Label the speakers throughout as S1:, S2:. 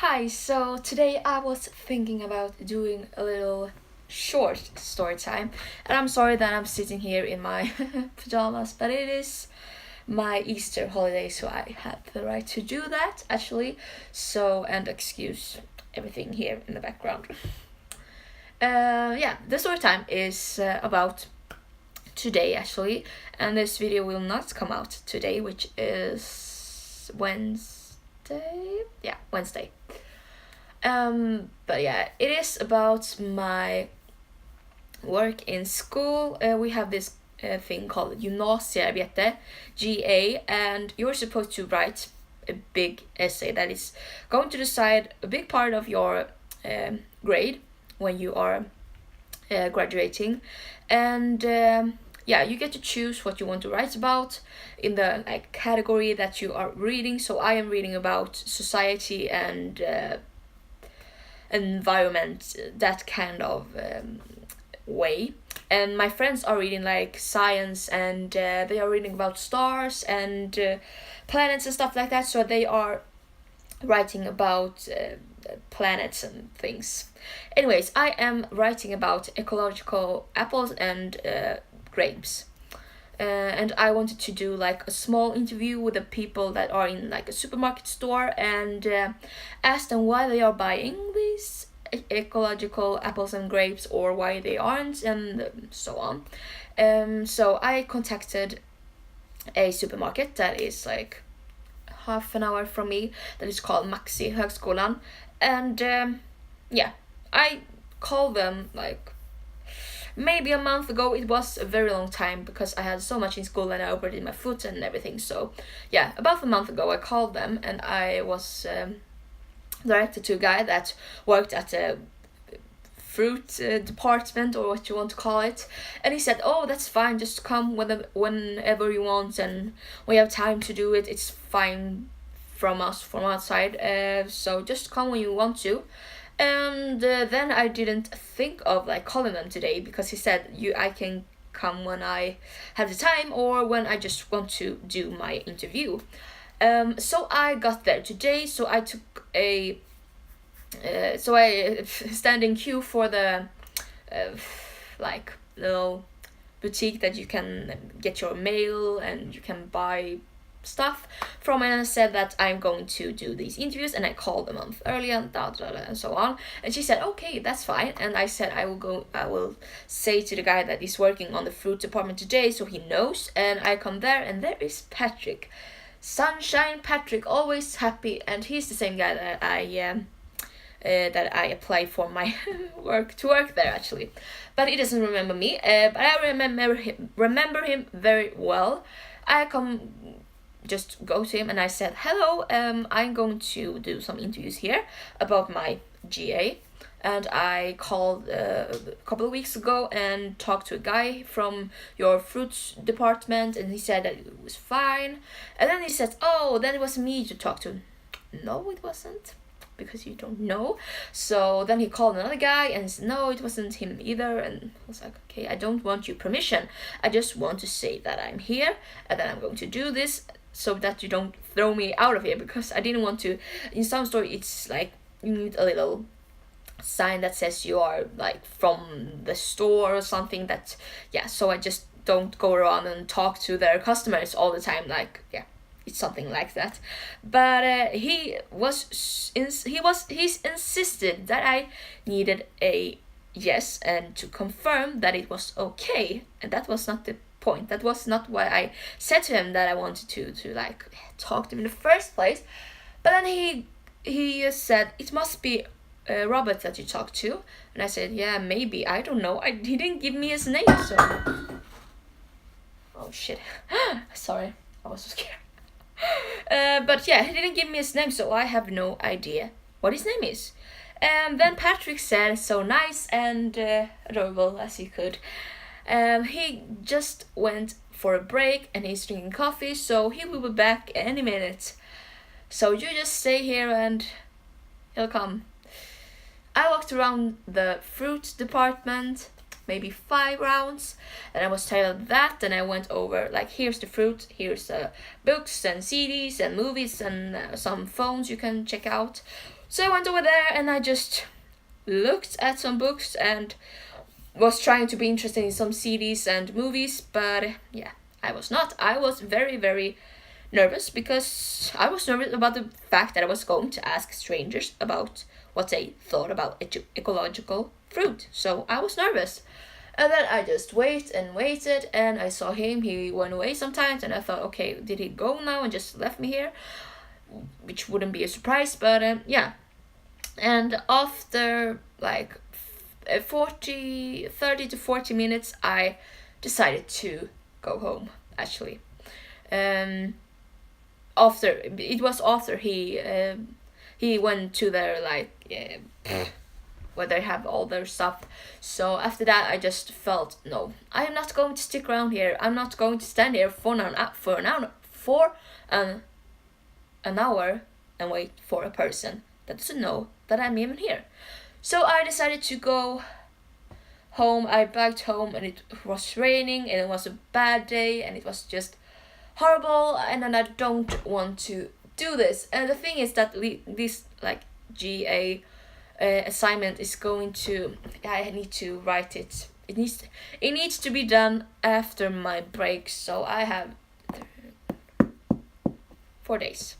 S1: Hi, so today I was thinking about doing a little short story time, and I'm sorry that I'm sitting here in my pajamas, but it is my Easter holiday, so I have the right to do that actually. So, and excuse everything here in the background. Yeah, the story time is about today actually, and this video will not come out today, which is Wednesday. Yeah, Wednesday. But yeah, it is about my work in school. We have this thing called gymnasiearbete, GA, and you're supposed to write a big essay that is going to decide a big part of your grade when you are graduating. And yeah, you get to choose what you want to write about in the like category that you are reading. So I am reading about society and environment, that kind of way. And my friends are reading like science, and they are reading about stars and planets and stuff like that. So they are writing about planets and things. Anyways, I am writing about ecological apples and grapes. And I wanted to do like a small interview with the people that are in like a supermarket store and ask them why they are buying these ecological apples and grapes or why they aren't, and so on. So I contacted a supermarket that is like half an hour from me, that is called Maxi Högskolan, and yeah, I called them like maybe a month ago. It was a very long time because I had so much in school and I operated my foot and everything. So yeah, about a month ago I called them, and I was directed to a guy that worked at a fruit department, or what you want to call it, and he said, oh, that's fine, just come whenever you want, and we have time to do it, it's fine from us from outside, so just come when you want to. And then I didn't think of like calling them today, because he said I can come when I have the time or when I just want to do my interview. So I got there today. So I took a so I stand in queue for the uh, like little boutique that you can get your mail and you can buy stuff from, and I said that I'm going to do these interviews, and I called a month earlier and and so on, and she said okay, that's fine. And I said I will say to the guy that is working on the fruit department today, so he knows. And I come there, and there is Patrick, Sunshine Patrick, always happy, and he's the same guy that I applied for my work there actually, but he doesn't remember me. But I remember him very well. I come just go to him and I said, hello, I'm going to do some interviews here about my GA. And I called a couple of weeks ago and talked to a guy from your fruits department, and he said that it was fine. And then he said, oh, then it was me to talk to. No, it wasn't, because you don't know. So then he called another guy and said, no, it wasn't him either. And I was like, okay, I don't want your permission. I just want to say that I'm here and that I'm going to do this, so that you don't throw me out of here, because I didn't want to. In some story, it's like you need a little sign that says you are like from the store or something. That, yeah, so I just don't go around and talk to their customers all the time, like, yeah, it's something like that. But he's insisted that I needed a yes, and to confirm that it was okay, and that was not the point. That was not why I said to him that I wanted to like talk to him in the first place. But then he said it must be Robert that you talked to, and I said, yeah, maybe, I don't know. He didn't give me his name, so oh shit. Sorry, I was so scared. But yeah, he didn't give me his name, so I have no idea what his name is. And then Patrick said, so nice and adorable as he could. He just went for a break and he's drinking coffee, so he will be back any minute. So you just stay here and he'll come. I walked around the fruit department maybe 5 rounds, and I was tired of that. And I went over like, here's the fruit, here's books and CDs and movies and some phones you can check out. So I went over there and I just looked at some books and was trying to be interested in some CDs and movies, but yeah, I was not. I was very, very nervous because I was nervous about the fact that I was going to ask strangers about what they thought about ecological fruit. So I was nervous. And then I just waited, and I saw him. He went away sometimes, and I thought, okay, did he go now and just left me here? Which wouldn't be a surprise, but yeah. And after like 30 to 40 minutes, I decided to go home, actually. Um, after he went to their like where they have all their stuff. So after that, I just felt, no, I am not going to stick around here. I'm not going to stand here for an hour and wait for a person that doesn't know that I'm even here. So I decided to go home. I backed home, and it was raining, and it was a bad day, and it was just horrible, and then I don't want to do this. And the thing is that this like GA assignment is going to, I need to write it. It needs to be done after my break, so I have 4 days.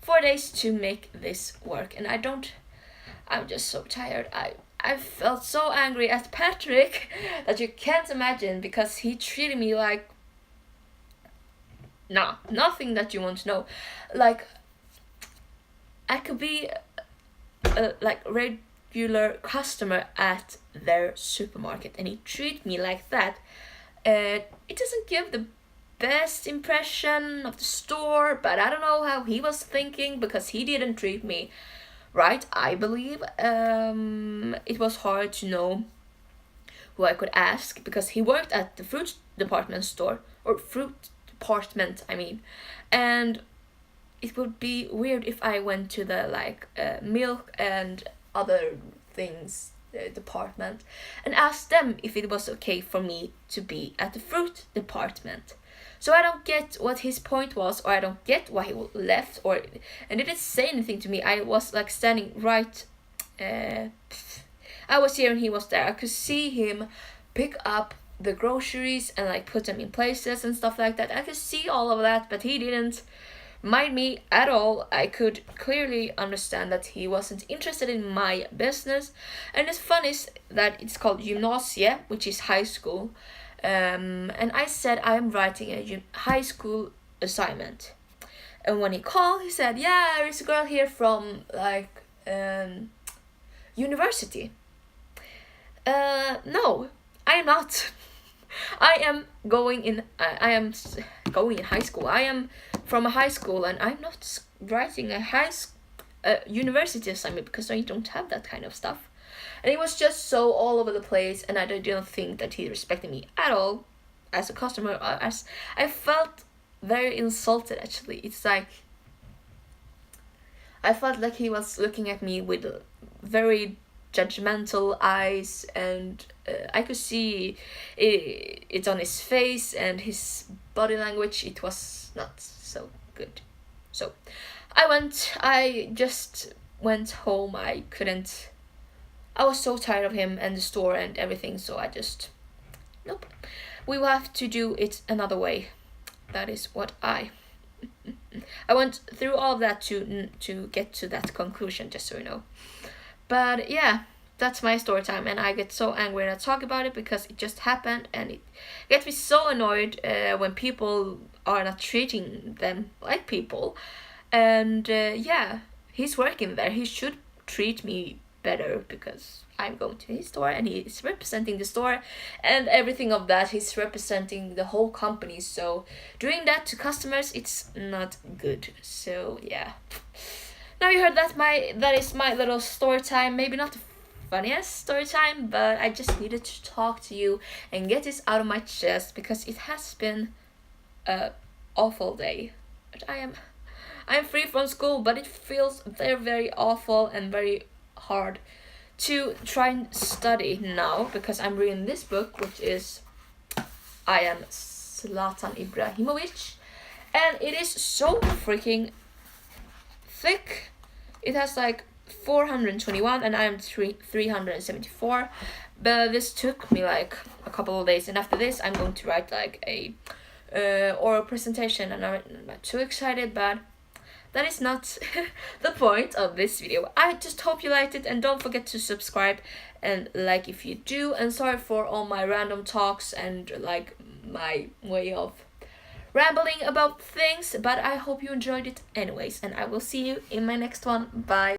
S1: 4 days to make this work, and I'm just so tired. I felt so angry at Patrick that you can't imagine, because he treated me like nothing that you want to know. Like, I could be a like regular customer at their supermarket, and he treat me like that. It doesn't give the best impression of the store, but I don't know how he was thinking, because he didn't treat me right, I believe. It was hard to know who I could ask, because he worked at the fruit department store, or fruit department, I mean, and it would be weird if I went to the like milk and other things department and asked them if it was okay for me to be at the fruit department. So I don't get what his point was, or I don't get why he left, and didn't say anything to me. I was like standing right. I was here and he was there. I could see him pick up the groceries and like put them in places and stuff like that. I could see all of that, but he didn't mind me at all. I could clearly understand that he wasn't interested in my business. And it's funny that it's called gymnasie, which is high school. And I said I'm writing a high school assignment. And when he called, he said, "Yeah, there's a girl here from like university." No, I am not. I am going in. I am going in high school. I am from a high school, and I'm not writing a university assignment, because I don't have that kind of stuff. And it was just so all over the place, and I didn't think that he respected me at all as a customer. As I felt very insulted, actually. It's like I felt like he was looking at me with very judgmental eyes, and I could see it on his face and his body language. It was not so good. So I just went home. I was so tired of him and the store and everything, so I just, nope. We will have to do it another way. That is what I went through all of that to get to that conclusion, just so you know. But yeah, that's my story time, and I get so angry when I talk about it, because it just happened, and it gets me so annoyed when people are not treating them like people. And yeah, he's working there. He should treat me better, because I'm going to his store and he's representing the store and everything of that. He's representing the whole company, so doing that to customers, it's not good. So yeah, now you heard that is my little story time. Maybe not the funniest story time, but I just needed to talk to you and get this out of my chest, because it has been a awful day. But I'm free from school, but it feels very, very awful and very hard to try and study now, because I'm reading this book, which is I Am Zlatan Ibrahimovic, and it is so freaking thick. It has like 421 and I'm 374. But this took me like a couple of days, and after this I'm going to write like a oral presentation, and I'm not too excited, but that is not the point of this video. I just hope you liked it, and don't forget to subscribe and like if you do. And sorry for all my random talks and like my way of rambling about things, but I hope you enjoyed it anyways, and I will see you in my next one. Bye.